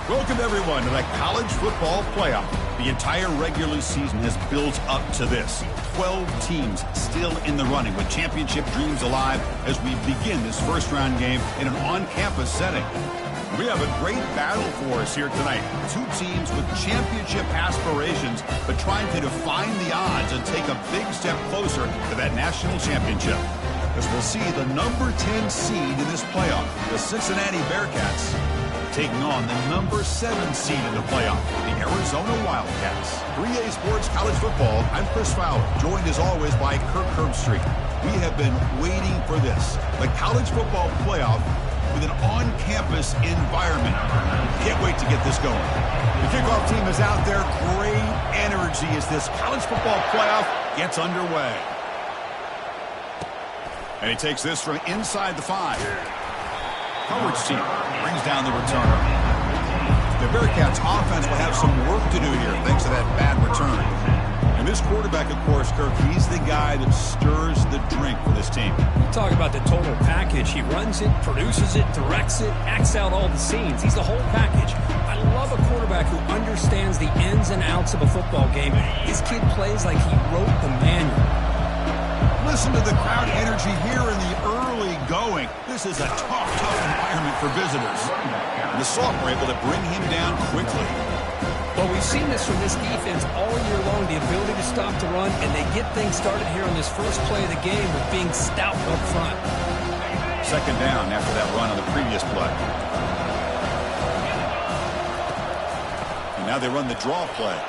Welcome, everyone, to the college football playoff. The entire regular season has built up to this. 12 teams still in the running with championship dreams alive as we begin this first-round game in an on-campus setting. We have a great battle for us here tonight. Two teams with championship aspirations, but trying to define the odds and take a big step closer to that national championship. As we'll see the number 10 seed in this playoff, the Cincinnati Bearcats, taking on the number 7 seed in the playoff, the Arizona Wildcats. 3A Sports College Football, I'm Chris Fowler, joined as always by Kirk Herbstreit. We have been waiting for this, the college football playoff with an on-campus environment. Can't wait to get this going. The kickoff team is out there. Great energy as this college football playoff gets underway. And he takes this from inside the 5. Coverage team brings down the returner. The Bearcats offense will have some work to do here thanks to that bad return. And this quarterback, of course, Kirk, he's the guy that stirs the drink for this team. Talk about the total package. He runs it, produces it, directs it, acts out all the scenes. He's the whole package. I love a quarterback who understands the ins and outs of a football game. This kid plays like he wrote the manual. Listen to the crowd energy here in the early going. This is a tough environment for visitors. And the Salt were able to bring him down quickly. Well, we've seen this from this defense all year long, the ability to stop the run, and they get things started here on this first play of the game with being stout up front. Second down after that run on the previous play. And now they run the draw play.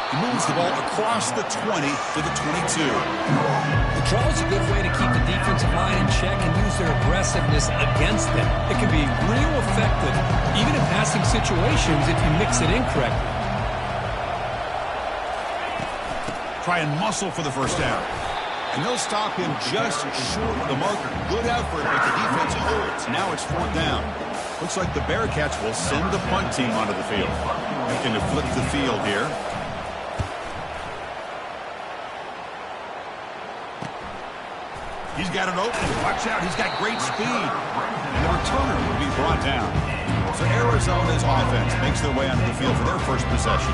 He moves the ball across the 20 to the 22. The draw is a good way to keep the defensive line in check and use their aggressiveness against them. It can be real effective, even in passing situations, if you mix it in correctly. Try and muscle for the first down. And they'll stop him just short of the marker. Good effort, but the defense holds. Now it's 4th down. Looks like the Bearcats will send the punt team onto the field. Looking to flip the field here. He's got it open. Watch out. He's got great speed. And the returner will be brought down. So Arizona's offense makes their way onto the field for their first possession.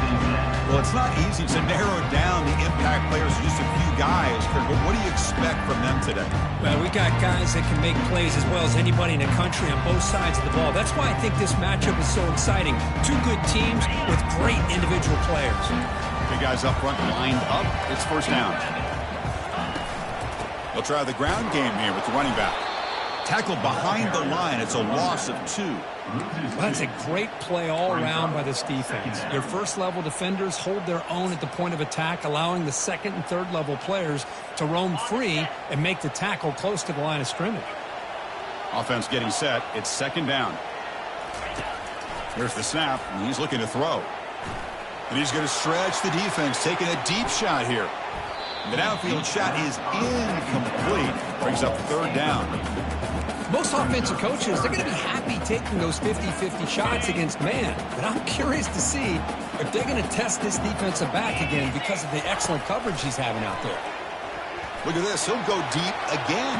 Well, it's not easy to narrow down the impact players to just a few guys. But what do you expect from them today? Well, we got guys that can make plays as well as anybody in the country on both sides of the ball. That's why I think this matchup is so exciting. Two good teams with great individual players. Big guys up front lined up. It's first down. They'll try the ground game here with the running back. Tackled behind the line. It's a loss of 2. Well, that's a great play all around by this defense. Your first-level defenders hold their own at the point of attack, allowing the second and third-level players to roam free and make the tackle close to the line of scrimmage. Offense getting set. It's second down. Here's the snap, and he's looking to throw. And he's going to stretch the defense, taking a deep shot here. The downfield shot is incomplete. Brings up 3rd down. Most offensive coaches, they're going to be happy taking those 50-50 shots against man. But I'm curious to see if they're going to test this defensive back again because of the excellent coverage he's having out there. Look at this. He'll go deep again.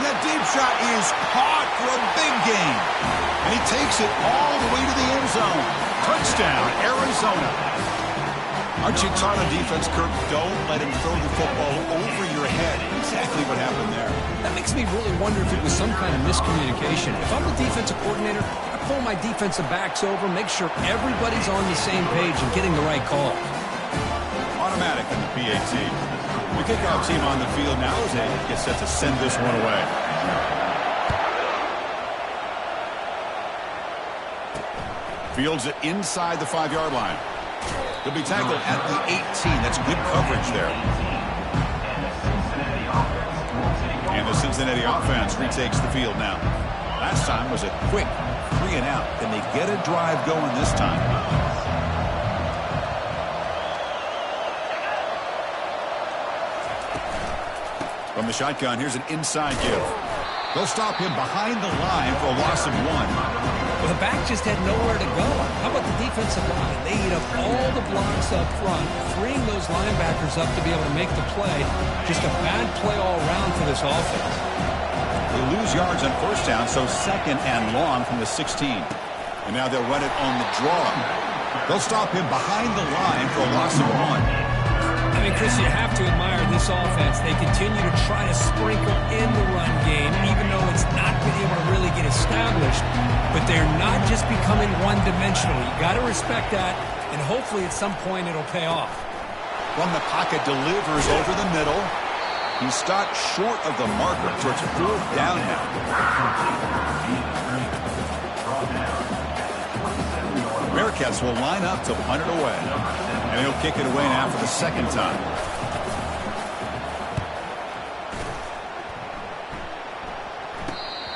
That deep shot is caught for a big gain. And he takes it all the way to the end zone. Touchdown, Arizona. Aren't you taught on defense, Kirk? Don't let him throw the football over your head. Exactly what happened there. That makes me really wonder if it was some kind of miscommunication. If I'm the defensive coordinator, I pull my defensive backs over, make sure everybody's on the same page and getting the right call. Automatic in the PAT. The kickoff team on the field now as they get set to send this one away. Fields it inside the 5-yard line. He'll be tackled at the 18. That's good coverage there. And the Cincinnati offense retakes the field now. Last time was a quick 3-and-out. Can they get a drive going this time? From the shotgun, here's an inside give. They'll stop him behind the line for a loss of 1. Well, the back just had nowhere to go. How about the defensive line? They eat up all the blocks up front, freeing those linebackers up to be able to make the play. Just a bad play all around for this offense. They lose yards on first down, so 2nd and long from the 16. And now they'll run it on the draw. They'll stop him behind the line for a loss of 1. I mean, Chris, you have to admire this offense. They continue to try to sprinkle in the run game, even though it's not been able to really get established. But they're not just becoming one-dimensional. You got to respect that, and hopefully at some point it'll pay off. From the pocket, delivers over the middle. He stopped short of the marker, so it's 4th down now. Bearcats will line up to punt it away. And he'll kick it away now for the 2nd time.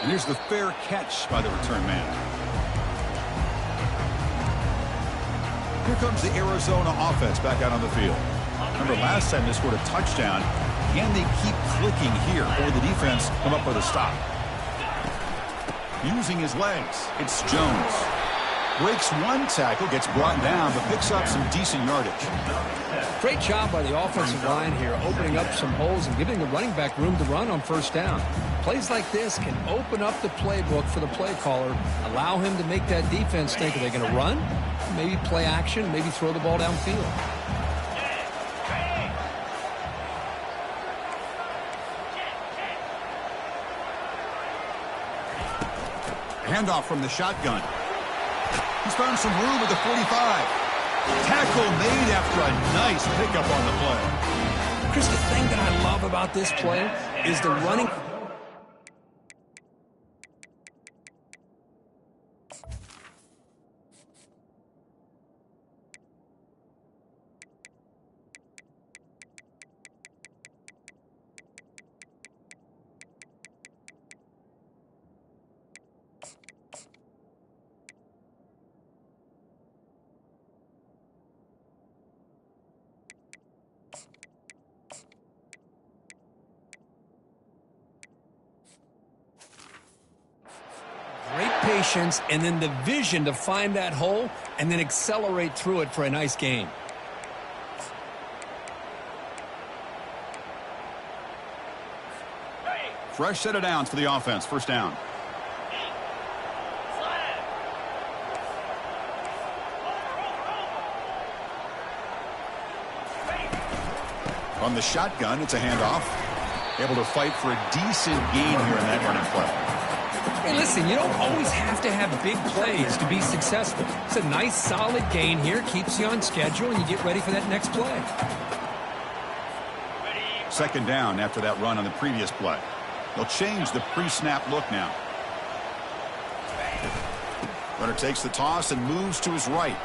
And here's the fair catch by the return man. Here comes the Arizona offense back out on the field. Remember, last time they scored a touchdown. Can they keep clicking here, or the defense come up with a stop? Using his legs, it's Jones. Breaks 1 tackle, gets brought down, but picks up some decent yardage. Great job by the offensive line here, opening up some holes and giving the running back room to run on 1st down. Plays like this can open up the playbook for the play caller, allow him to make that defense think, are they going to run? Maybe play action, maybe throw the ball downfield. Handoff from the shotgun. He's found some room at the 45. Tackle made after a nice pickup on the play. Chris, the thing that I love about this play is the running. Patience and then the vision to find that hole and then accelerate through it for a nice gain. Fresh set of downs for the offense. 1st down. From the shotgun, it's a handoff. Able to fight for a decent gain here in that running play. Hey, listen, you don't always have to have big plays to be successful. It's a nice, solid gain here. Keeps you on schedule, and you get ready for that next play. 2nd down after that run on the previous play. They'll change the pre-snap look now. Runner takes the toss and moves to his right.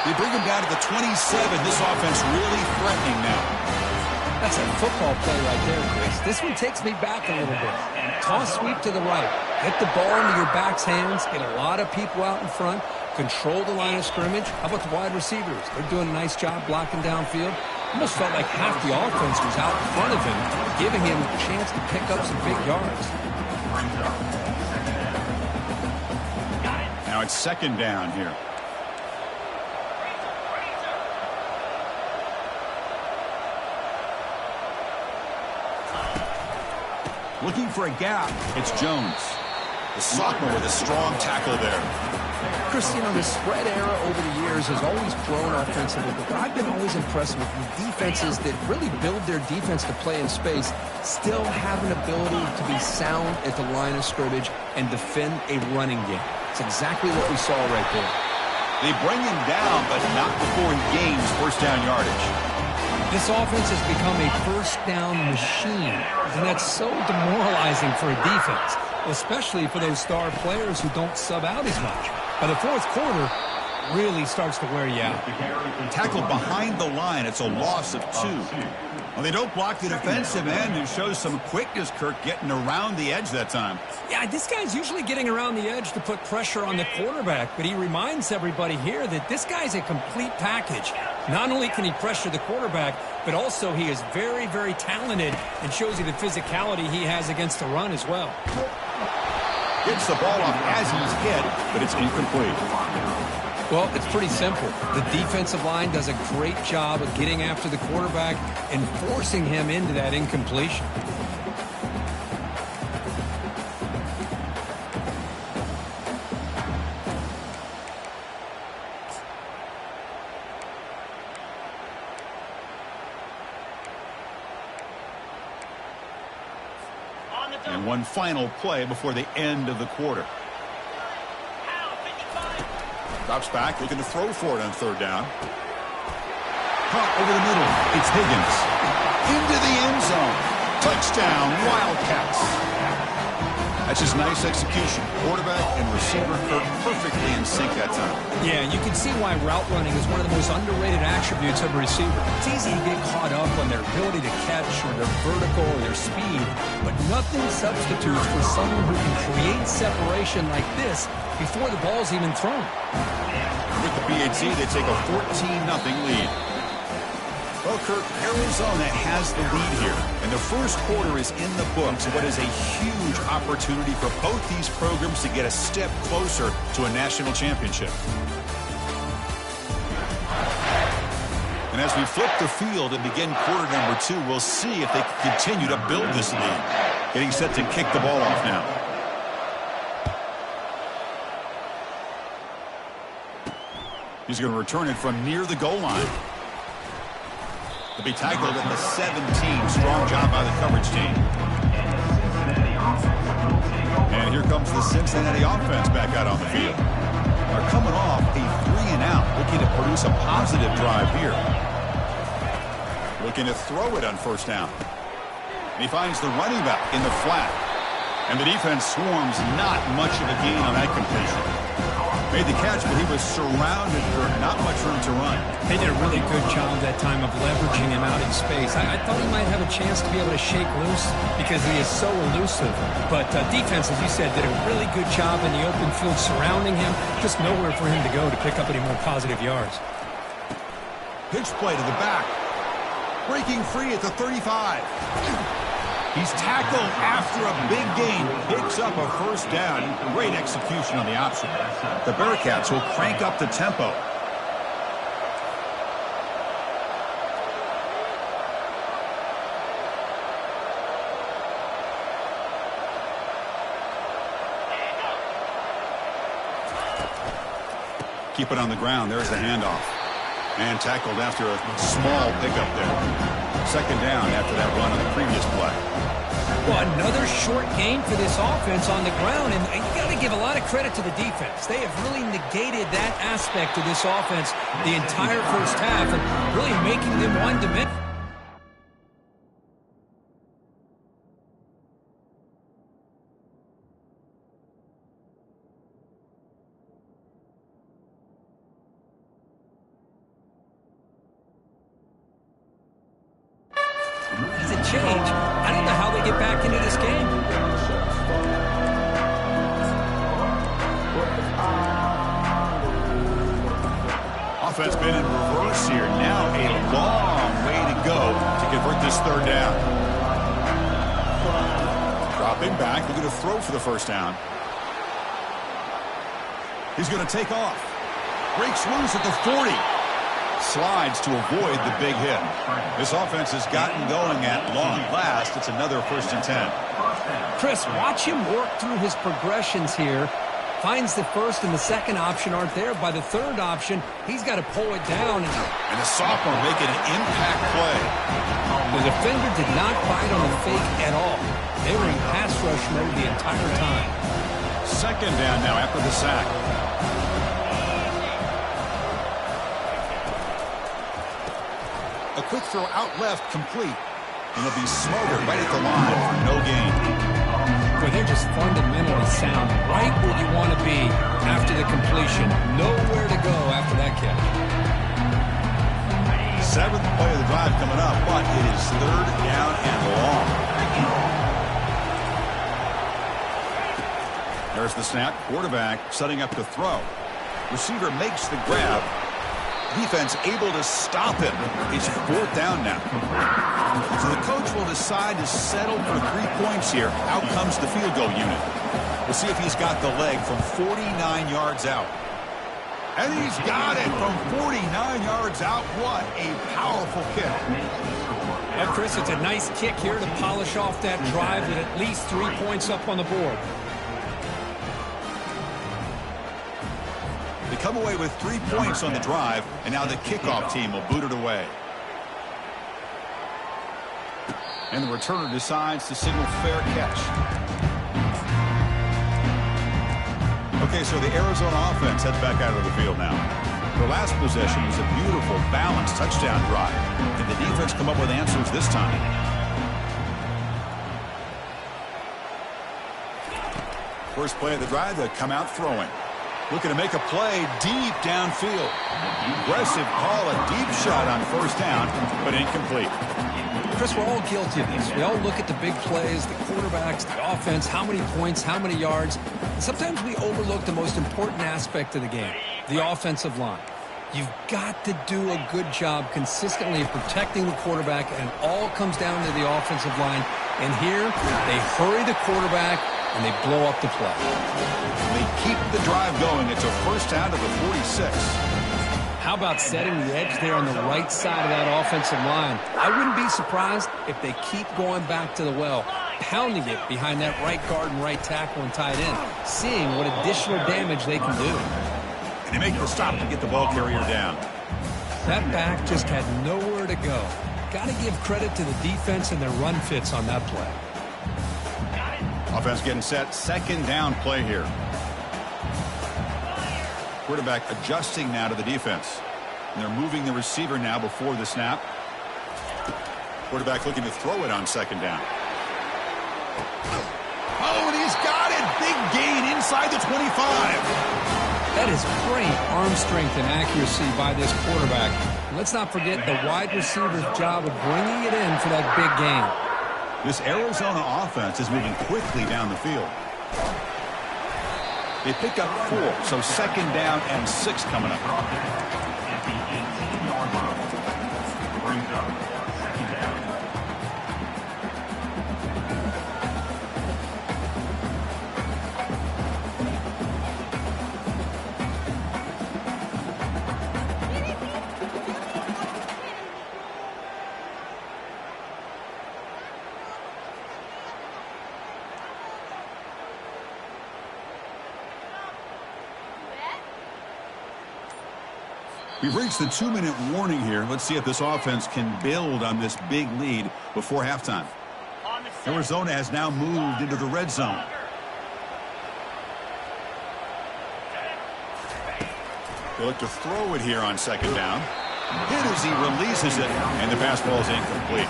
They bring him down to the 27. This offense really threatening now. That's a football play right there, Chris. This one takes me back a little bit. Toss sweep to the right. Get the ball into your back's hands. Get a lot of people out in front. Control the line of scrimmage. How about the wide receivers? They're doing a nice job blocking downfield. Almost felt like half the offense was out in front of him, giving him a chance to pick up some big yards. Now it's 2nd down here. Looking for a gap. It's Jones. The sophomore with a strong tackle there. Chris, you know, the spread era over the years has always grown offensively, but I've been always impressed with defenses that really build their defense to play in space, still have an ability to be sound at the line of scrimmage and defend a running game. It's exactly what we saw right there. They bring him down, but not before he gains 1st down yardage. This offense has become a 1st down machine, and that's so demoralizing for a defense, especially for those star players who don't sub out as much. By the 4th quarter, really starts to wear you out. Tackled behind the line. It's a loss of 2. Well, they don't block the defensive end, who shows some quickness, Kirk, getting around the edge that time. Yeah, this guy's usually getting around the edge to put pressure on the quarterback, but he reminds everybody here that this guy's a complete package. Not only can he pressure the quarterback, but also he is very, very talented and shows you the physicality he has against the run as well. Gets the ball off as he's hit, but it's incomplete. Well, it's pretty simple. The defensive line does a great job of getting after the quarterback and forcing him into that And one final play before the end of the quarter. Drops back, looking to throw for it on third down. Caught over the middle. It's Higgins. Into the end zone. Touchdown, Wildcats. That's just nice execution. Quarterback and receiver perfectly in sync that time. Yeah, you can see why route running is one of the most underrated attributes of a receiver. It's easy to get caught up on their ability to catch or their vertical or their speed, but nothing substitutes for someone who can create separation like this before the ball's even thrown. With the BAT, they take a 14-0 lead. Well, Kirk, Arizona has the lead here, and the first quarter is in the books. What is a huge opportunity for both these programs to get a step closer to a national championship. And as we flip the field and begin quarter number 2, we'll see if they can continue to build this lead. Getting set to kick the ball off now. He's going to return it from near the goal line. To be tackled at the 17. Strong job by the coverage team. And here comes the Cincinnati offense back out on the field. They're coming off a 3-and-out, looking to produce a positive drive here. Looking to throw it on first down. And he finds the running back in the flat. And the defense swarms. Not much of a gain on that completion. Made the catch, but he was surrounded for not much room to run. They did a really good job that time of leveraging him out in space. I thought he might have a chance to be able to shake loose because he is so elusive. But defense, as you said, did a really good job in the open field surrounding him. Just nowhere for him to go to pick up any more positive yards. Pitch play to the back. Breaking free at the 35. He's tackled after a big gain. Picks up a first down. Great execution on the option. The Bearcats will crank up the tempo. Keep it on the ground. There's the handoff. And tackled after a small pickup there. Second down after that run on the previous play. Well, another short gain for this offense on the ground, and you got to give a lot of credit to the defense. They have really negated that aspect of this offense the entire first half and really making them one-dimensional. Change. I don't know how they get back into this game. Offense been in reverse here. Now a long way to go to convert this third down. Dropping back. Looking to throw for the first down. He's going to take off. Breaks loose at the 40. Slides to avoid the big hit. This offense has gotten going at long last. It's another 1st and 10. Chris, watch him work through his progressions here. Finds the first and the second option aren't there. By the third option, he's got to pull it down. And the sophomore making an impact play. The defender did not bite on the fake at all. They were in pass rush mode the entire time. Second down now after the sack. A quick throw out left, complete. And it'll be smothered right at the line for no gain. Well, they're just fundamentally sound. Right where you want to be after the completion. Nowhere to go after that catch. 7th play of the drive coming up, but it is 3rd down and long. There's the snap. Quarterback setting up to throw. Receiver makes the grab. Defense able to stop him. It's 4th down now. So the coach will decide to settle for 3 points here. Out comes the field goal unit. We'll see if he's got the leg from 49 yards out. And he's got it from 49 yards out. What a powerful kick. Well, Chris, it's a nice kick here to polish off that drive with at least 3 points up on the board. They come away with 3 points on the drive, and now the kickoff team will boot it away. And the returner decides to signal fair catch. Okay, so the Arizona offense heads back out of the field now. Their last possession was a beautiful, balanced touchdown drive. Did the defense come up with answers this time? First play of the drive, they come out throwing. Looking to make a play deep downfield. Aggressive call, a deep shot on first down, but incomplete. Chris, we're all guilty of this. We all look at the big plays, the quarterbacks, the offense, how many points, how many yards. And sometimes we overlook the most important aspect of the game, the offensive line. You've got to do a good job consistently of protecting the quarterback, and it all comes down to the offensive line. And here, they hurry the quarterback, and they blow up the play. They keep the drive going. It's a first down to the 46. How about setting the edge there on the right side of that offensive line? I wouldn't be surprised if they keep going back to the well, pounding it behind that right guard and right tackle and tight end, seeing what additional damage they can do. And they make the stop to get the ball carrier down. That back just had nowhere to go. Got to give credit to the defense and their run fits on that play. Offense getting set. Second down play here. Quarterback adjusting now to the defense. And they're moving the receiver now before the snap. Quarterback looking to throw it on second down. Oh, and he's got it. Big gain inside the 25. That is great arm strength and accuracy by this quarterback. Let's not forget the wide receiver's job of bringing it in for that big gain. This Arizona offense is moving quickly down the field. They pick up 4, so second down and 6 coming up. We've reached the 2-minute warning here. Let's see if this offense can build on this big lead before halftime. Arizona has now moved into the red zone. They look to throw it here on second down. Hit as he releases it, and the pass ball is incomplete.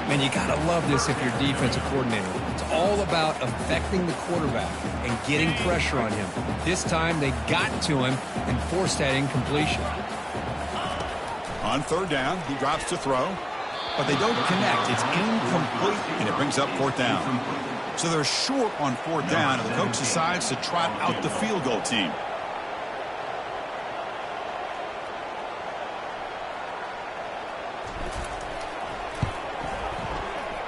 Man, you got to love this if you're defensive coordinator. It's all about affecting the quarterback and getting pressure on him. This time they got to him and forced that incompletion. On third down, he drops to throw, but they don't connect. It's incomplete, and it brings up fourth down. So they're short on fourth down, and the coach decides to trot out the field goal team.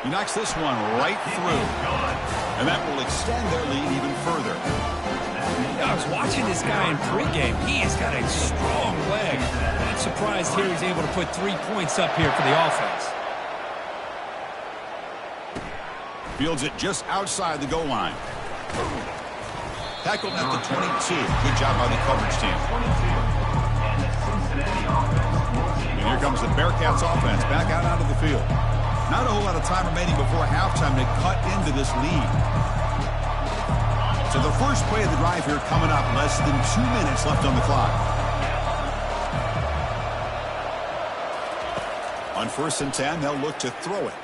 He knocks this one right through, and that will extend their lead even further. I was watching this guy in pregame. He has got a strong leg. I'm surprised here he's able to put 3 points up here for the offense. Fields it just outside the goal line. Tackled at the 22. Good job by the coverage team. And here comes the Bearcats offense back out onto the field. Not a whole lot of time remaining before halftime to cut into this lead. So the first play of the drive here coming up. Less than 2 minutes left on the clock. On 1st and 10, they'll look to throw it.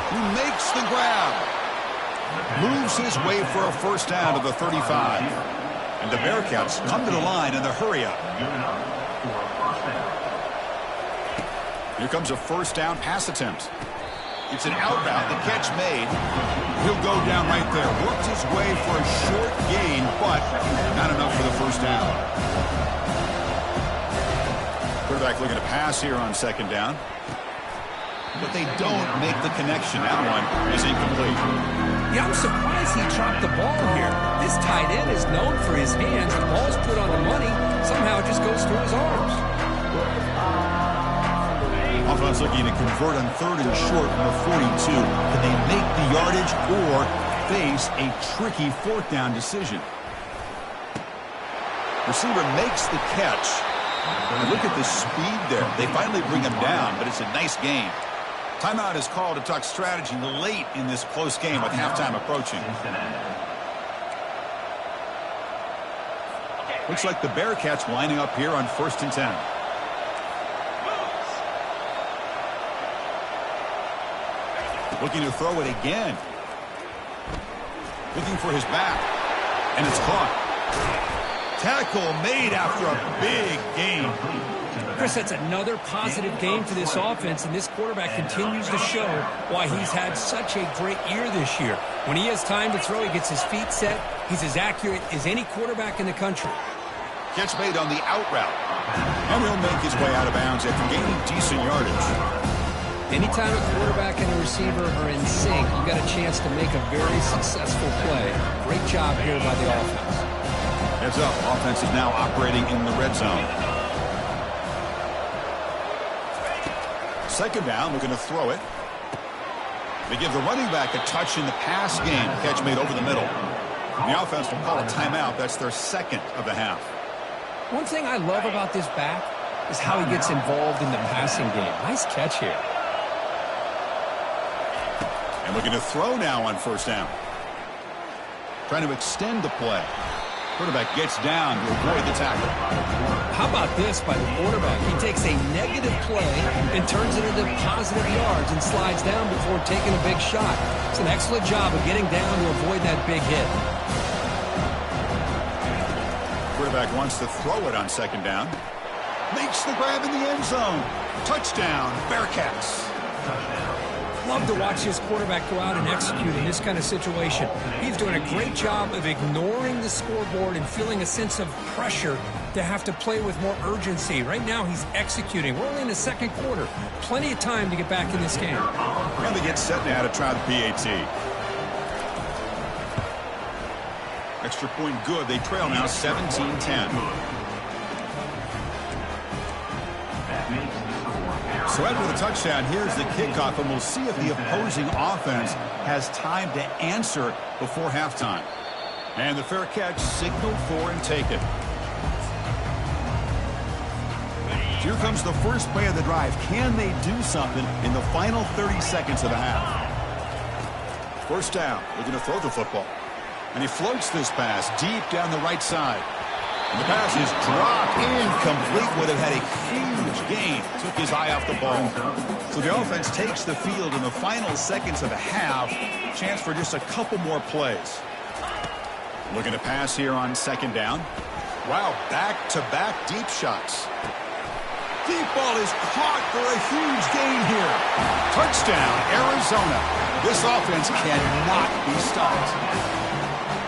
He makes the grab. Moves his way for a first down to the 35. And the Bearcats come to the line in the hurry-up. Here comes a first down pass attempt. It's an outbound. The catch made. He'll go down right there. Worked his way for a short gain, but not enough for the first down. Quarterback looking to pass here on second down. But they don't make the connection. That one is incomplete. Yeah, I'm surprised he chopped the ball here. This tight end is known for his hands. The ball's put on the money. Somehow it just goes through his arms. Offense looking to convert on 3rd and short from the 42. Can they make the yardage or face a tricky 4th down decision? Receiver makes the catch. And look at the speed there. They finally bring him down, but it's a nice gain. Timeout is called to talk strategy late in this close game with halftime approaching. Looks like the Bearcats lining up here on 1st and 10. Looking to throw it again. Looking for his back. And it's caught. Tackle made after a big gain. Chris, that's another positive game for this offense, and this quarterback continues to show why he's had such a great year this year. When he has time to throw, he gets his feet set. He's as accurate as any quarterback in the country. Catch made on the out route. And he'll make his way out of bounds after gaining decent yardage. Anytime a quarterback and a receiver are in sync, you got a chance to make a very successful play. Great job here by the offense. Heads up, offense is now operating in the red zone. 2nd down, looking to throw it. They give the running back a touch in the pass game. Catch made over the middle. The offense will call a timeout. That's their 2nd of the half. One thing I love about this back is how he gets involved in the passing game. Nice catch here. And looking to throw now on 1st down. Trying to extend the play. Quarterback gets down to avoid the tackle. How about this by the quarterback? He takes a negative play and turns it into positive yards and slides down before taking a big shot. It's an excellent job of getting down to avoid that big hit. Quarterback wants to throw it on 2nd down. Makes the grab in the end zone. Touchdown, Bearcats. Love to watch his quarterback go out and execute in this kind of situation. He's doing a great job of ignoring the scoreboard and feeling a sense of pressure to have to play with more urgency. Right now, he's executing. We're only in the 2nd quarter. Plenty of time to get back in this game. And they get set now to try the PAT. Extra point good. They trail now 17-10. So after the touchdown, here's the kickoff, and we'll see if the opposing offense has time to answer before halftime. And the fair catch signaled for and taken. Here comes the first play of the drive. Can they do something in the final 30 seconds of the half? 1st down, looking to throw the football. And he floats this pass deep down the right side. And the pass is dropped incomplete. Would have had a huge gain. Took his eye off the ball. So the offense takes the field in the final seconds of the half. Chance for just a couple more plays. Looking to pass here on 2nd down. Wow, back-to-back deep shots. Deep ball is caught for a huge gain here. Touchdown, Arizona. This offense cannot be stopped.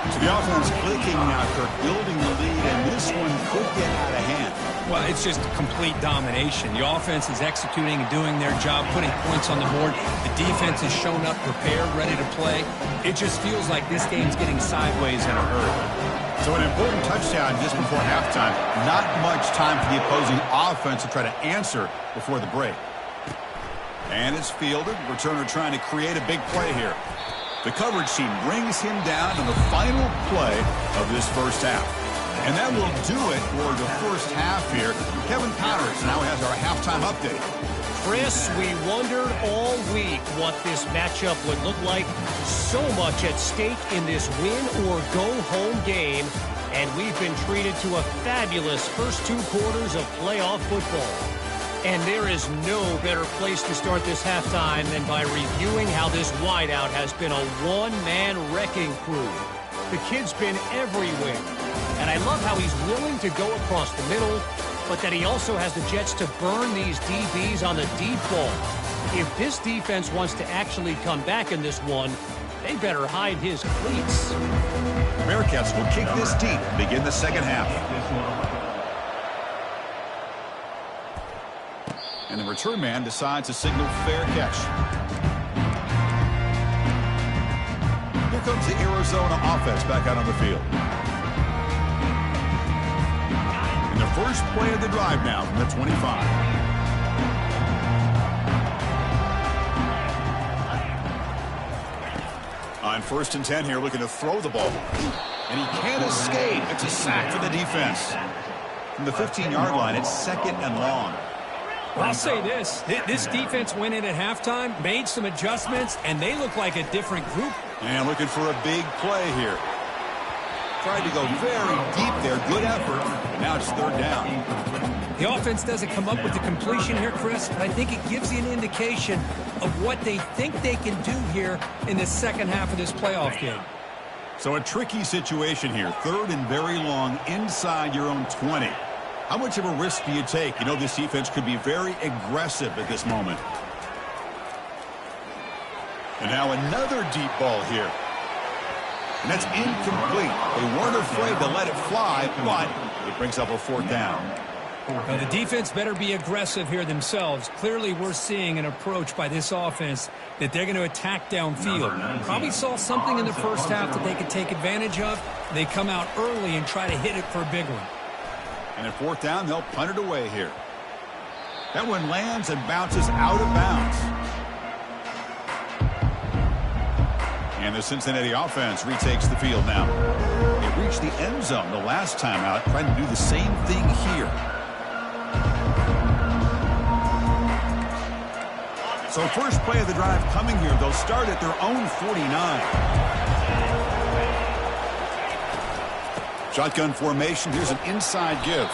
So the offense clicking now, Kirk, building the lead, and this one could get out of hand. Well, it's just complete domination. The offense is executing and doing their job, putting points on the board. The defense has shown up, prepared, ready to play. It just feels like this game's getting sideways in a hurry. So an important touchdown just before halftime. Not much time for the opposing offense to try to answer before the break. And it's fielded. Returner trying to create a big play here. The coverage team brings him down in the final play of this 1st half. And that will do it for the 1st half here. Kevin Powers now has our halftime update. Chris, we wondered all week what this matchup would look like. So much at stake in this win-or-go-home game. And we've been treated to a fabulous first 2 quarters of playoff football. And there is no better place to start this halftime than by reviewing how this wideout has been a one-man wrecking crew. The kid's been everywhere. And I love how he's willing to go across the middle, but that he also has the jets to burn these DBs on the deep ball. If this defense wants to actually come back in this one, they better hide his cleats. Bearcats will kick this deep and begin the 2nd half. And the return man decides to signal fair catch. Here comes the Arizona offense back out on the field. And the first play of the drive now from the 25. On 1st and 10 here, looking to throw the ball. And he can't escape. It's a sack for the defense. From the 15-yard line, it's 2nd and long. Well, I'll say this. This defense went in at halftime, made some adjustments, and they look like a different group. And looking for a big play here. Tried to go very deep there. Good effort. Now it's third down. The offense doesn't come up with the completion here, Chris, but I think it gives you an indication of what they think they can do here in the second half of this playoff game. So a tricky situation here. Third and very long inside your own 20. How much of a risk do you take? You know this defense could be very aggressive at this moment. And now another deep ball here. And that's incomplete. They weren't afraid to let it fly, but it brings up a fourth down. Now, the defense better be aggressive here themselves. Clearly, we're seeing an approach by this offense that they're going to attack downfield. Probably saw something in the first half that they could take advantage of. They come out early and try to hit it for a big one. And at fourth down, they'll punt it away here. That one lands and bounces out of bounds. And the Cincinnati offense retakes the field now. They reached the end zone the last time out, trying to do the same thing here. So first play of the drive coming here. They'll start at their own 49. Shotgun formation. Here's an inside give.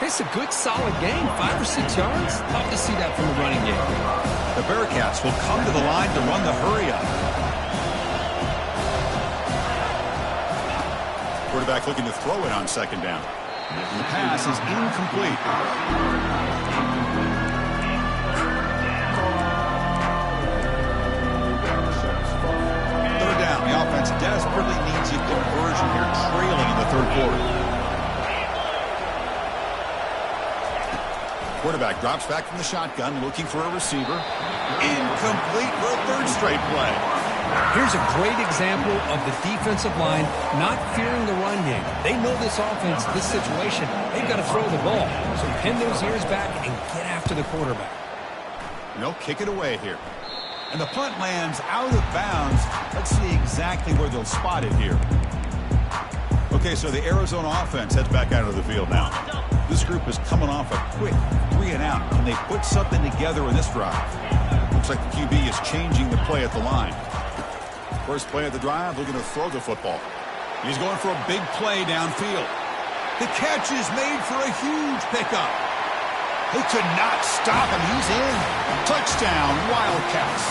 It's a good, solid game. 5 or 6 yards. Tough to see that from the running game. The Bearcats will come to the line to run the hurry-up. Quarterback looking to throw it on second down. And the pass is incomplete. The offense desperately needs a conversion here, trailing in the third quarter. Quarterback drops back from the shotgun, looking for a receiver. Incomplete for a third straight play. Here's a great example of the defensive line not fearing the run game. They know this offense, this situation, they've got to throw the ball. So pin those ears back and get after the quarterback. And they'll kick it away here. And the punt lands out of bounds. Let's see exactly where they'll spot it here. Okay, so the Arizona offense heads back out of the field now. This group is coming off a quick 3-and-out. Can they put something together in this drive? Looks like the QB is changing the play at the line. First play of the drive, looking to throw the football. He's going for a big play downfield. The catch is made for a huge pickup. They could not stop him. He's in. Touchdown, Wildcats.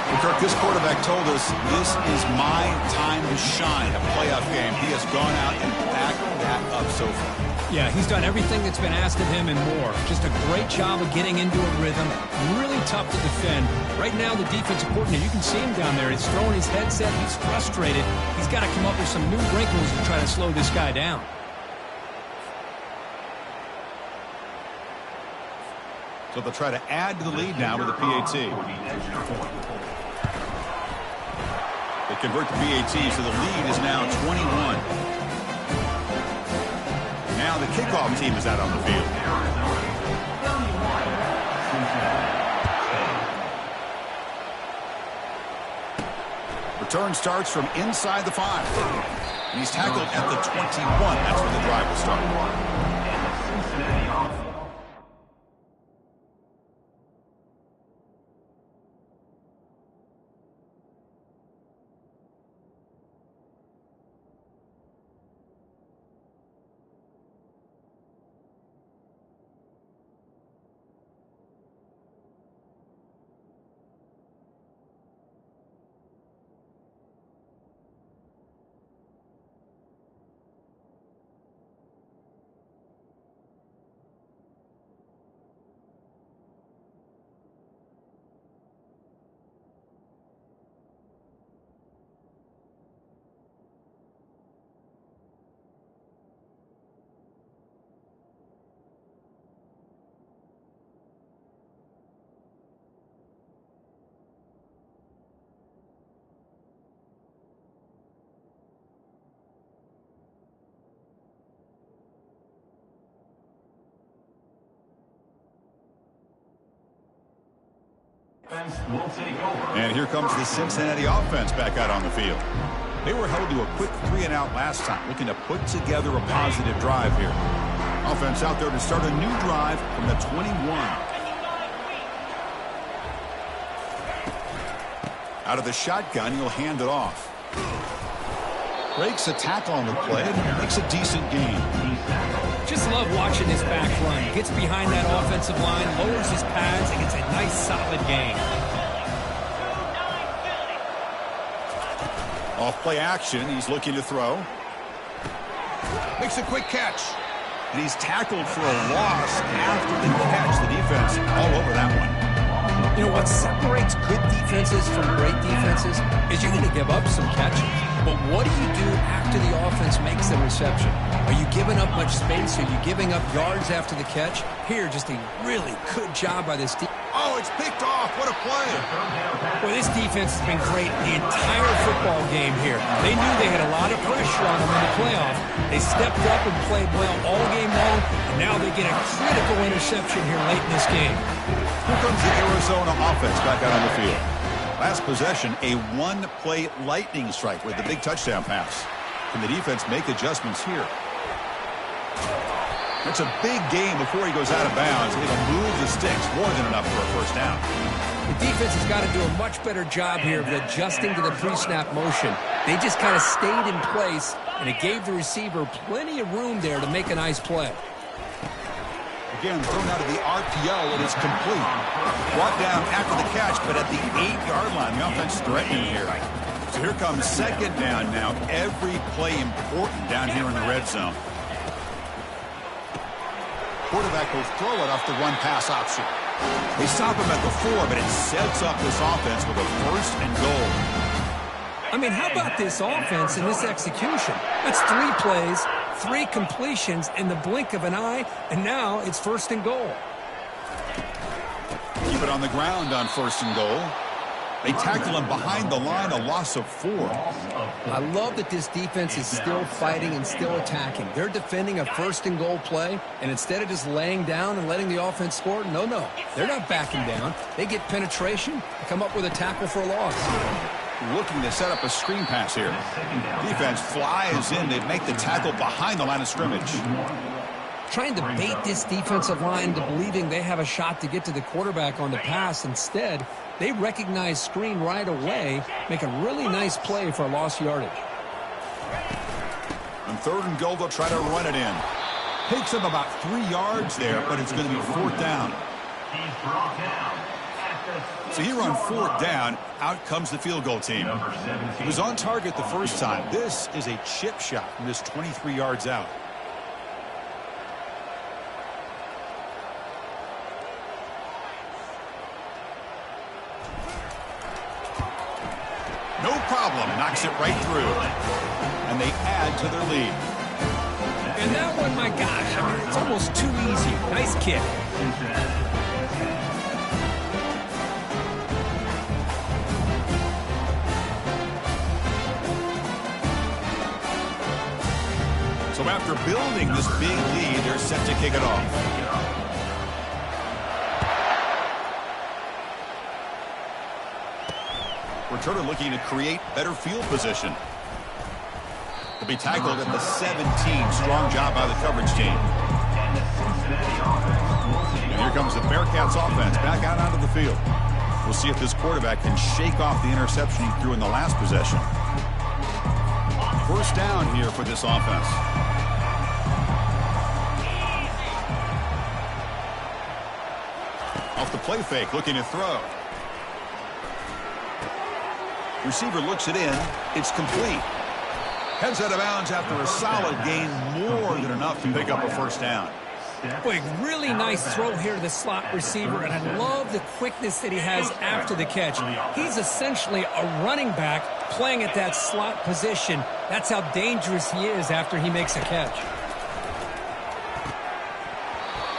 And Kirk, this quarterback told us this is my time to shine. A playoff game. He has gone out and backed that up so far. Yeah, he's done everything that's been asked of him and more. Just a great job of getting into a rhythm. Really tough to defend. Right now, the defensive coordinator, you can see him down there. He's throwing his headset. He's frustrated. He's got to come up with some new wrinkles to try to slow this guy down. So they'll try to add to the lead now with a PAT. They convert the PAT, so the lead is now 21. Now the kickoff team is out on the field. Return starts from inside the 5. And he's tackled at the 21. That's where the drive will start. And here comes the Cincinnati offense back out on the field. They were held to a quick 3-and-out last time, looking to put together a positive drive here. Offense out there to start a new drive from the 21. Out of the shotgun, he'll hand it off. Breaks a tackle on the play and makes a decent gain. Just love watching his back run. Gets behind that offensive line, lowers his pads, and gets a nice solid gain. Off play action, he's looking to throw. Makes a quick catch. And he's tackled for a loss after the catch. The defense all over that one. You know what separates good defenses from great defenses is you're going to give up some catches. But what do you do after the offense makes the reception? Are you giving up much space? Are you giving up yards after the catch? Here, just a really good job by this defense. Oh, it's picked off. What a play. Well, this defense has been great the entire football game here. They knew they had a lot of pressure on them in the playoff. They stepped up and played well all game long, and now they get a critical interception here late in this game. Here comes the Arizona offense back out on the field. Last possession, a one-play lightning strike with the big touchdown pass. Can the defense make adjustments here? It's a big game before he goes out of bounds. It'll move the sticks more than enough for a first down. The defense has got to do a much better job here of adjusting to the pre-snap motion. They just kind of stayed in place, and it gave the receiver plenty of room there to make a nice play. Again, thrown out of the RPO, and it's complete. Brought down after the catch, but at the 8-yard line, the offense threatening here. So here comes second down now. Every play important down here in the red zone. Quarterback will throw it off the run-pass option. They stop him at the 4, but it sets up this offense with a first and goal. I mean, how about this offense and this execution? That's 3 plays, 3 completions in the blink of an eye, and now it's first and goal. Keep it on the ground on first and goal. They tackle him behind the line, a loss of 4. I love that this defense is still fighting and still attacking. They're defending a first and goal play, and instead of just laying down and letting the offense score, no. They're not backing down. They get penetration and come up with a tackle for a loss. Looking to set up a screen pass here. Defense flies in. They make the tackle behind the line of scrimmage. Trying to bait this defensive line into believing they have a shot to get to the quarterback on the pass. Instead, they recognize screen right away, make a really nice play for a lost yardage. On third and goal, they'll try to run it in. Takes them about 3 yards there, but it's going to be fourth down. So here on fourth down, out comes the field goal team. He was on target the first time. This is a chip shot from this 23 yards out. No problem. Knocks it right through. And they add to their lead. And that one, my gosh, I mean, it's almost too easy. Nice kick. So after building this big lead, they're set to kick it off. Returner looking to create better field position. He'll be tackled at the 17. Strong job by the coverage team. And here comes the Bearcats offense back out onto the field. We'll see if this quarterback can shake off the interception he threw in the last possession. First down here for this offense. Off the play fake, looking to throw. Receiver looks it in. It's complete. Heads out of bounds after a solid gain, more than enough to pick up a first down. Boy, really nice throw here to the slot receiver, and I love the quickness that he has after the catch. He's essentially a running back playing at that slot position. That's how dangerous he is after he makes a catch.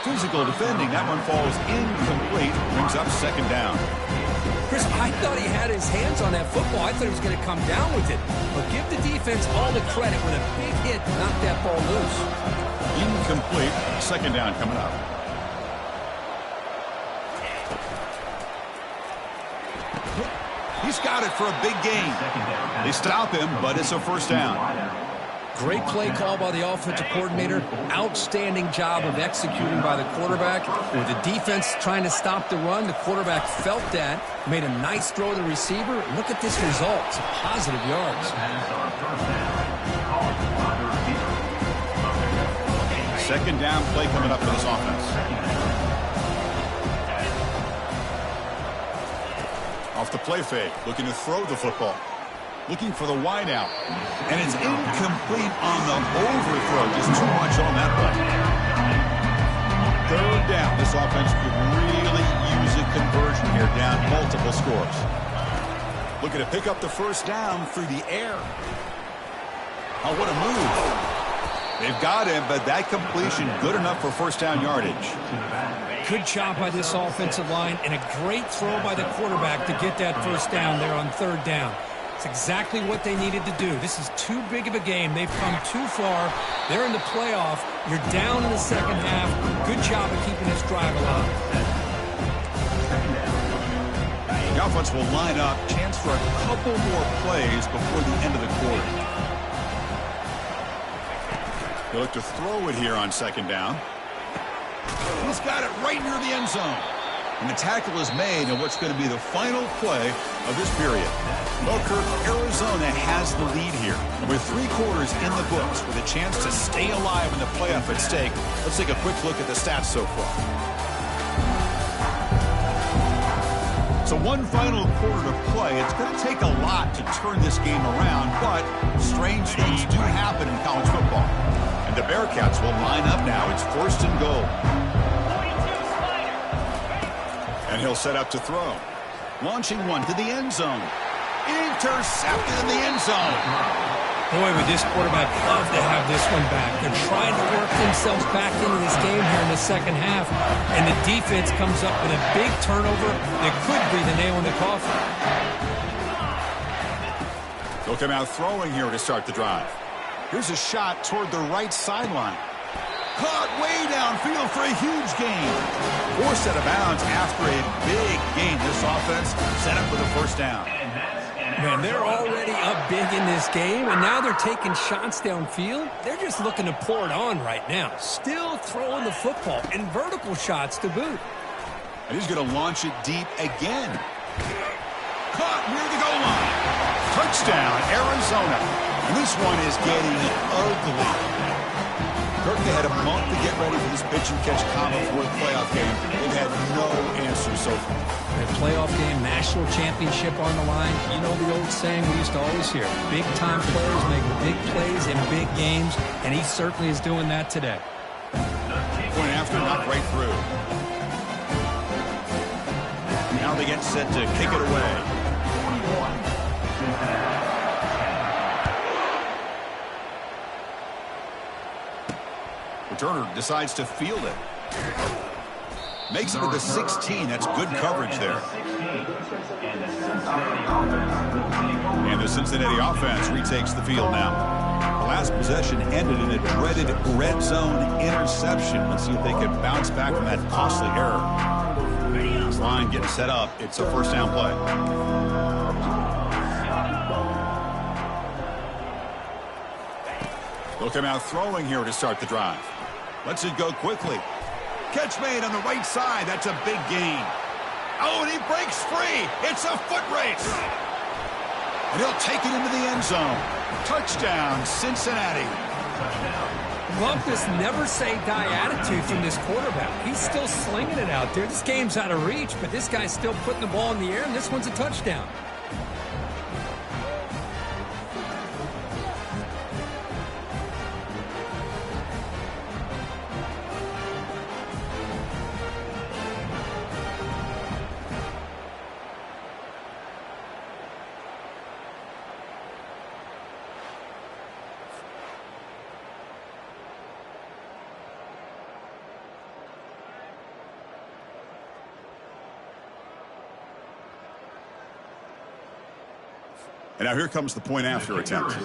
Physical defending. That one falls incomplete. Brings up second down. Chris, I thought he had his hands on that football. I thought he was going to come down with it. But give the defense all the credit with a big hit to knock that ball loose. Incomplete. Second down coming up. He's got it for a big gain. They stop him, but it's a first down. Great play call by the offensive coordinator. Outstanding job of executing by the quarterback. With the defense trying to stop the run, the quarterback felt that, made a nice throw to the receiver. Look at this result. It's positive yards. Second down play coming up for this offense. Off the play fake, looking to throw the football. Looking for the wide out. And it's incomplete on the overthrow. Just too much on that play. Third down. This offense could really use a conversion here, down multiple scores. Looking to pick up the first down through the air. Oh, what a move. They've got him, but that completion good enough for first down yardage. Good job by this offensive line, and a great throw by the quarterback to get that first down there on third down. It's exactly what they needed to do. This is too big of a game. They've come too far. They're in the playoff. You're down in the second half. Good job of keeping this drive alive. The offense will line up. Chance for a couple more plays before the end of the quarter. They look to throw it here on second down. He's got it right near the end zone. And the tackle is made in what's going to be the final play of this period. Well, Kirk, Arizona has the lead here. And with 3 quarters in the books with a chance to stay alive in the playoff at stake, let's take a quick look at the stats so far. So one final quarter to play. It's going to take a lot to turn this game around, but strange things do happen in college football. And the Bearcats will line up now. It's first and goal. And he'll set up to throw. Launching one to the end zone. Intercepted in the end zone. Boy, would this quarterback love to have this one back. They're trying to work themselves back into this game here in the second half. And the defense comes up with a big turnover that could be the nail in the coffin. They'll come out throwing here to start the drive. Here's a shot toward the right sideline. Caught way downfield for a huge gain. Forced out of bounds after a big gain. This offense set up with a first down. Man, they're already up big in this game, and now they're taking shots downfield. They're just looking to pour it on right now. Still throwing the football, and vertical shots to boot. And he's going to launch it deep again. Caught near the goal line. Touchdown, Arizona. And this one is getting ugly. Kirk, they had a month to get ready for this pitch-and-catch combo for a playoff game. They've had no answers so far. A playoff game, national championship on the line. You know the old saying we used to always hear. Big-time players make big plays in big games, and he certainly is doing that today. Point after, not right through. Now they get set to kick it away. Turner decides to field it. Makes it to the 16. That's good coverage there. And the Cincinnati offense retakes the field now. The last possession ended in a dreaded red zone interception. Let's see if they can bounce back from that costly error. Line getting set up. It's a first down play. They'll come out throwing here to start the drive. Lets it go quickly. Catch made on the right side. That's a big gain. Oh, and he breaks free. It's a foot race. And he'll take it into the end zone. Touchdown, Cincinnati. Love this never-say-die attitude from this quarterback. He's still slinging it out there. This game's out of reach, but this guy's still putting the ball in the air, and this one's a touchdown. And now here comes the point after attempt. And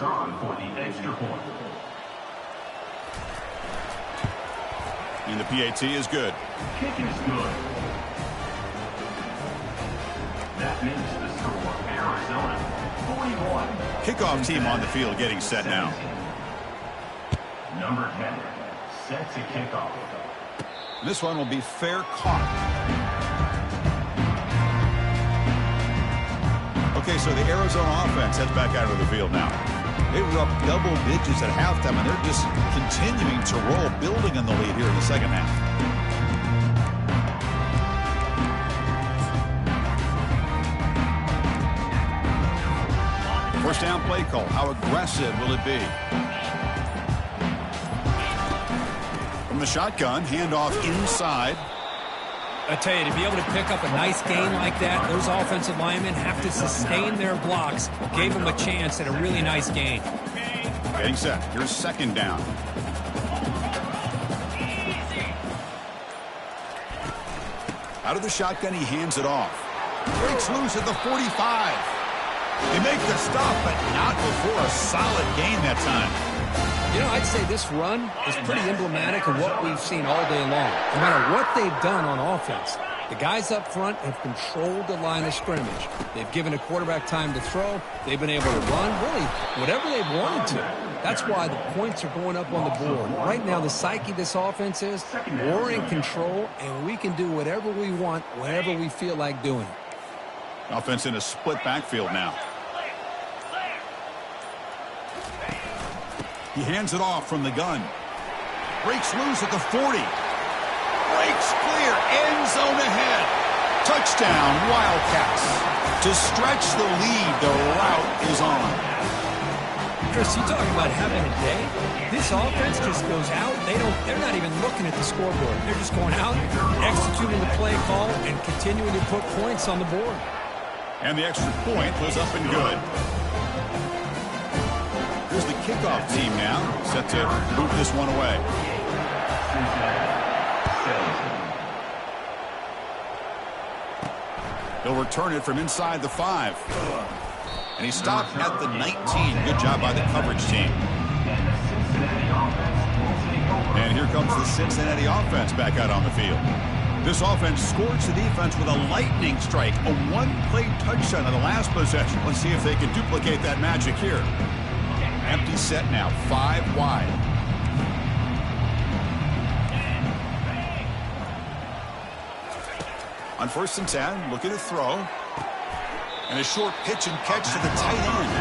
the PAT is good. Kick is good. That makes the score Arizona 41. Kickoff team on the field getting set now. Number 10 sets a kickoff. This one will be fair caught. Okay, so the Arizona offense heads back out of the field now. They were up double digits at halftime, and they're just continuing to roll, building on the lead here in the second half. First down play call. How aggressive will it be? From the shotgun, handoff inside. I tell you, to be able to pick up a nice gain like that, those offensive linemen have to sustain their blocks. Gave them a chance at a really nice gain. Getting set. Here's second down. Out of the shotgun, he hands it off. Breaks loose at the 45. They make the stop, but not before a solid gain that time. You know, I'd say this run is pretty emblematic of what we've seen all day long. No matter what they've done on offense, the guys up front have controlled the line of scrimmage. They've given a quarterback time to throw. They've been able to run, really, whatever they've wanted to. That's why the points are going up on the board. Right now, the psyche of this offense is we're in control, and we can do whatever we want, whenever we feel like doing it. Offense in a split backfield now. He hands it off from the gun. Breaks loose at the 40. Breaks clear. End zone ahead. Touchdown, Wildcats. To stretch the lead, the route is on. Chris, you talk about having a day. This offense just goes out. They're not even looking at the scoreboard. They're just going out, executing the play call, and continuing to put points on the board. And the extra point was up and good. Here's the kickoff team now, set to move this one away. He'll return it from inside the 5. And he stopped at the 19. Good job by the coverage team. And here comes the Cincinnati offense back out on the field. This offense scored the defense with a lightning strike, a one-play touchdown on the last possession. Let's see if they can duplicate that magic here. Empty set now, 5 wide. On 1st and 10, looking to throw. And a short pitch and catch to the tight end.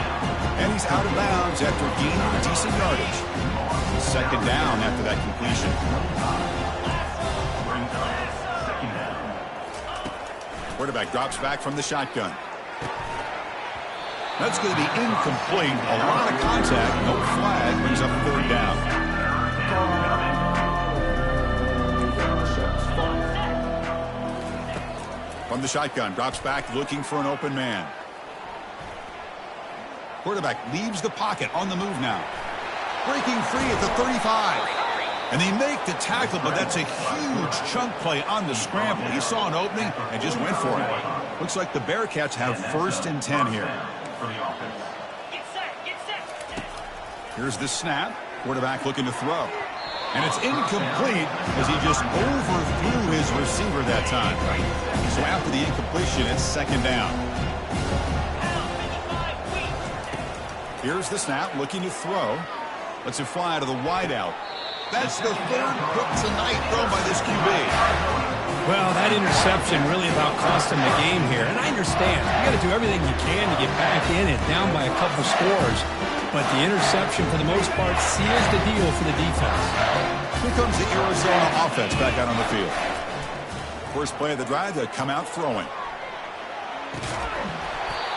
And he's out of bounds after gaining decent yardage. Second down after that completion. Quarterback drops back from the shotgun. That's going to be incomplete. A lot of contact. No flag. Brings up 3rd down. From the shotgun. Drops back looking for an open man. Quarterback leaves the pocket on the move now. Breaking free at the 35. And they make the tackle, but that's a huge chunk play on the scramble. He saw an opening and just went for it. Looks like the Bearcats have 1st and 10 here. Here's the snap. Quarterback looking to throw. And it's incomplete as he just overthrew his receiver that time. So after the incompletion, it's 2nd down. Here's the snap, looking to throw. Lets it fly to the wideout. That's the 3rd pick tonight thrown by this QB. Well, that interception really about cost him the game here. And I understand. You got to do everything you can to get back in and down by a couple scores. But the interception, for the most part, seals the deal for the defense. Here comes the Arizona offense back out on the field. First play of the drive, they come out throwing.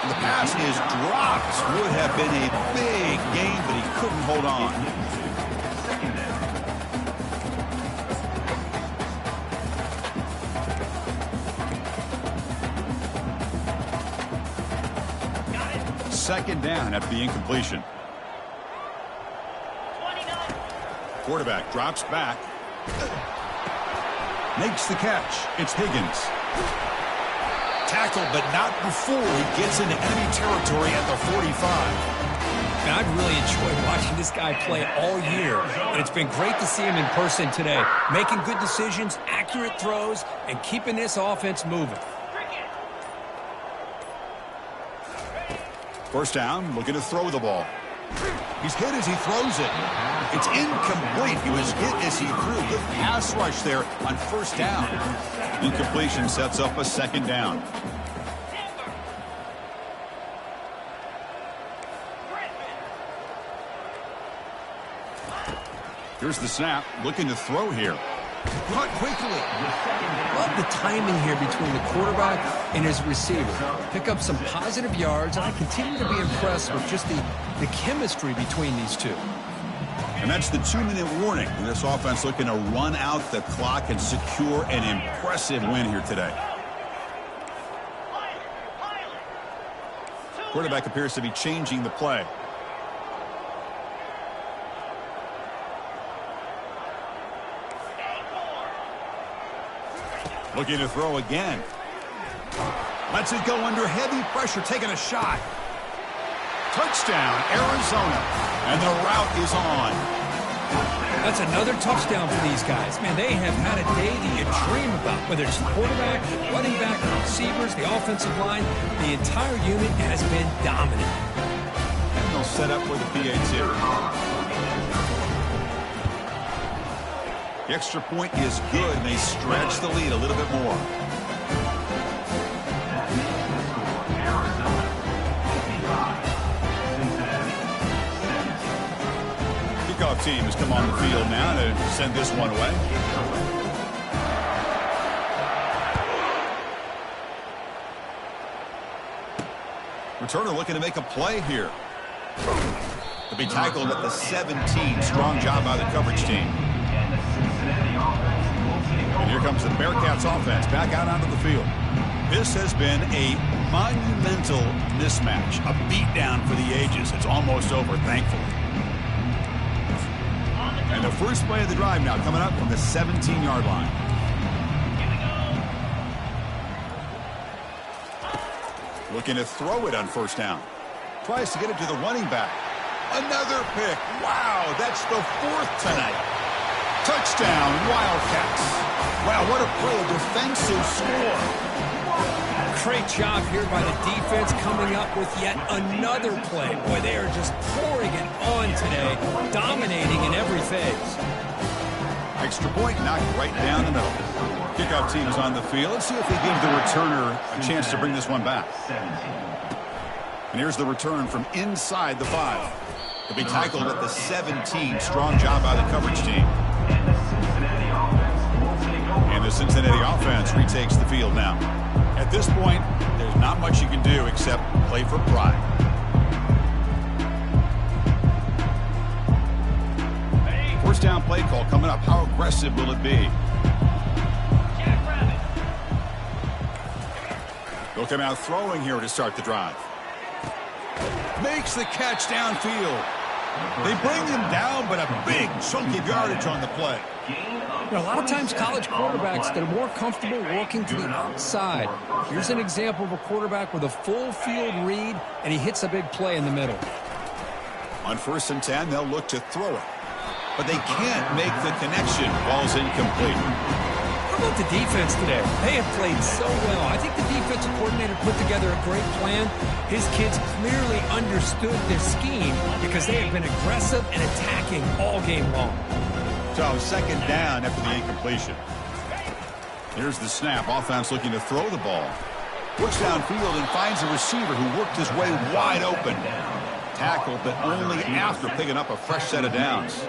And the pass is dropped. Would have been a big gain, but he couldn't hold on. Second down after the incompletion. Quarterback drops back. Makes the catch. It's Higgins. Tackled, but not before he gets into enemy territory at the 45. And I've really enjoyed watching this guy play all year. And it's been great to see him in person today. Making good decisions, accurate throws, and keeping this offense moving. First down, looking to throw the ball. He's hit as he throws it. It's incomplete. He was hit as he threw. Good pass rush there on first down. Incompletion sets up a second down. Here's the snap. Looking to throw here. Caught quickly. Love the timing here between the quarterback and his receiver. Pick up some positive yards, and I continue to be impressed with just the chemistry between these two. And that's the 2-minute warning. And this offense looking to run out the clock and secure an impressive win here today. Quarterback appears to be changing the play. Looking to throw again. Lets it go under heavy pressure, taking a shot. Touchdown, Arizona. And the route is on. That's another touchdown for these guys. Man, they have had a day that you dream about. Whether it's the quarterback, the running back, the receivers, the offensive line, the entire unit has been dominant. And they'll set up for the PAT. The extra point is good, and they stretch the lead a little bit more. Kickoff team has come on the field now to send this one away. Returner looking to make a play here. To be tackled at the 17. Strong job by the coverage team. And here comes the Bearcats offense back out onto the field. This has been a monumental mismatch, a beatdown for the ages. It's almost over, thankfully. And the first play of the drive now coming up from the 17-yard line. Looking to throw it on first down. Tries to get it to the running back. Another pick. Wow, that's the 4th tonight. Touchdown, Wildcats. Wow, what a play, a defensive score. Great job here by the defense coming up with yet another play. Boy, they are just pouring it on today, dominating in every phase. Extra point knocked right down the middle. Kickoff team is on the field. Let's see if they give the returner a chance to bring this one back. And here's the return from inside the 5. To be tackled at the 17. Strong job by the coverage team. And the Cincinnati offense retakes the field now. At this point, there's not much you can do except play for pride. First down play call coming up. How aggressive will it be? They'll come out throwing here to start the drive. Makes the catch downfield. They bring him down, but a big chunk of yardage on the play. You know, a lot of times college quarterbacks, they're more comfortable working to the outside. Here's an example of a quarterback with a full field read, and he hits a big play in the middle. On 1st and 10, they'll look to throw it. But they can't make the connection. Ball's incomplete. How about the defense today? They have played so well. I think the defensive coordinator put together a great plan. His kids clearly understood their scheme because they have been aggressive and attacking all game long. So, 2nd down after the incompletion. Here's the snap. Offense looking to throw the ball. Looks downfield and finds a receiver who worked his way wide open. Tackled, but only after picking up a fresh set of downs.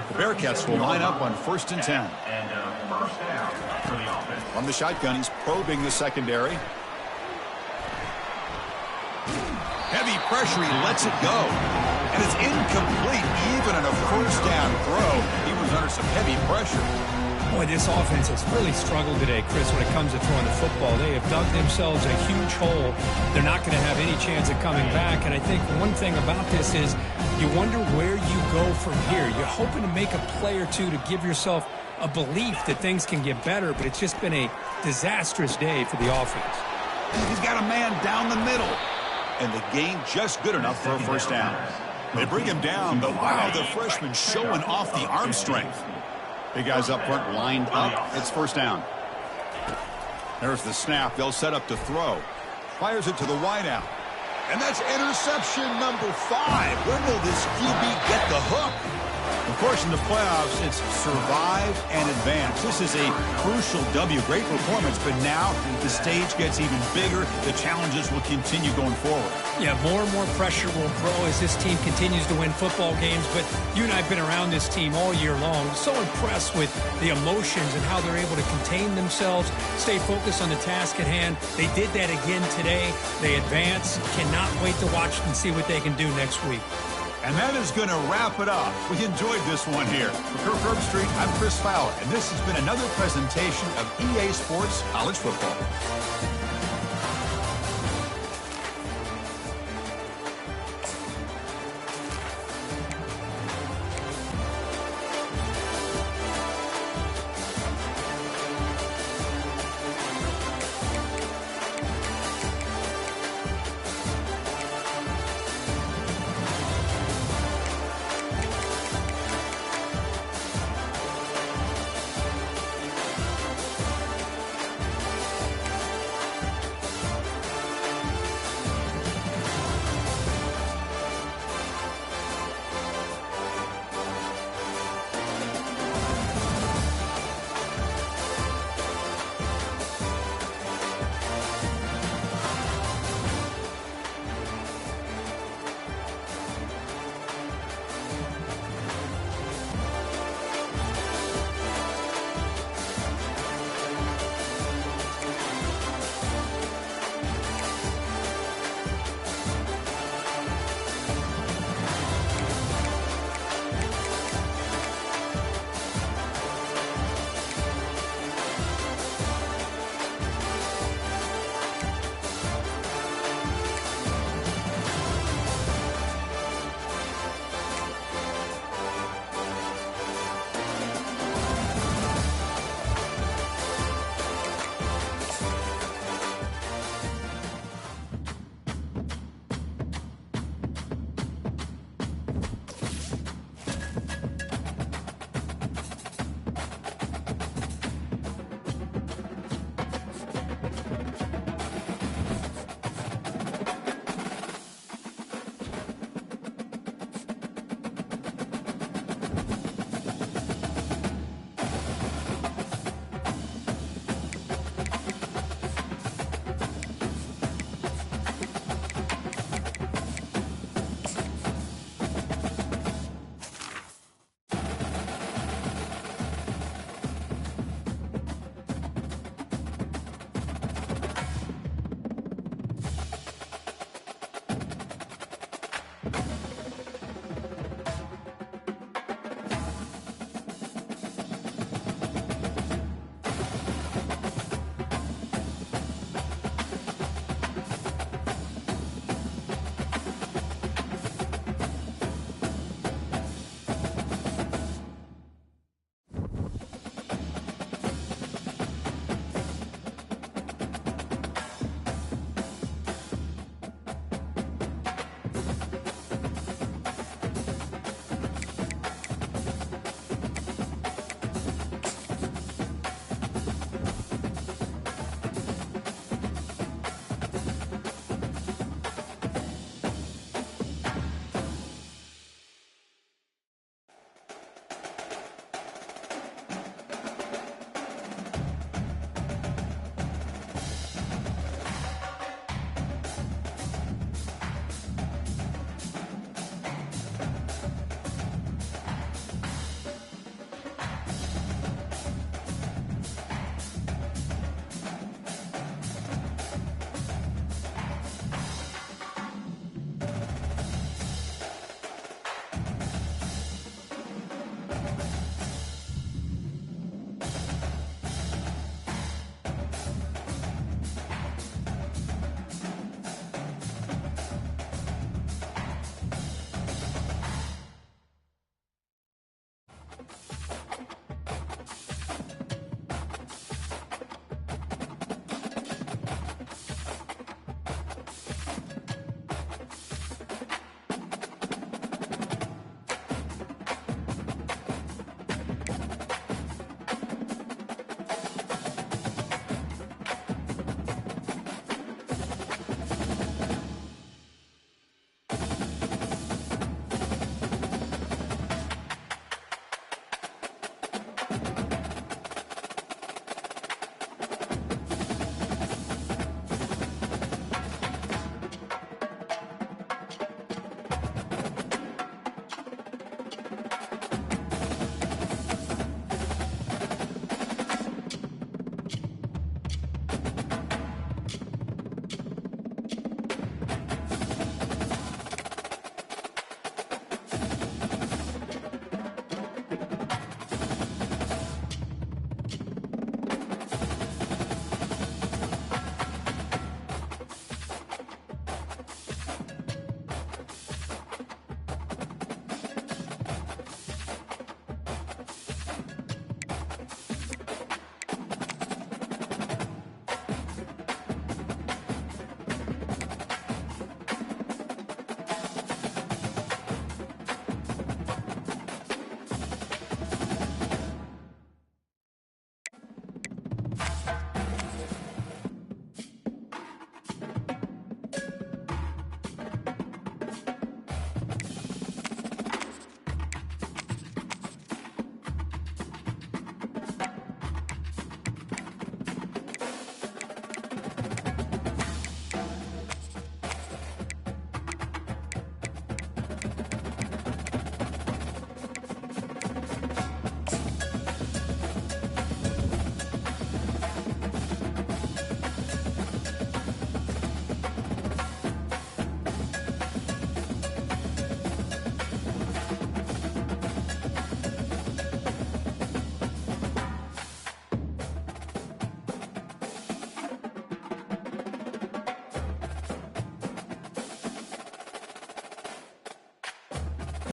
The Bearcats will line up on 1st and 10. From the shotgun, he's probing the secondary. Heavy pressure, he lets it go. And it's incomplete, even on a first down throw. He was under some heavy pressure. Boy, this offense has really struggled today, Chris, when it comes to throwing the football. They have dug themselves a huge hole. They're not going to have any chance of coming back. And I think one thing about this is you wonder where you go from here. You're hoping to make a play or two to give yourself a belief that things can get better, but it's just been a disastrous day for the offense. He's got a man down the middle. And the gain just good enough for a first down. They bring him down, but wow, the freshman showing off the arm strength. Big guys up front lined up. It's first down. There's the snap. They'll set up to throw. Fires it to the wideout. And that's interception number 5. When will this QB get the hook? Of course, in the playoffs, it's survive and advance. This is a crucial W. Great performance, but now the stage gets even bigger. The challenges will continue going forward. Yeah, more and more pressure will grow as this team continues to win football games. But you and I have been around this team all year long. So impressed with the emotions and how they're able to contain themselves, stay focused on the task at hand. They did that again today. They advance. Cannot wait to watch and see what they can do next week. And that is going to wrap it up. We enjoyed this one here. For Kirk Herbstreit, I'm Chris Fowler, and this has been another presentation of EA Sports College Football.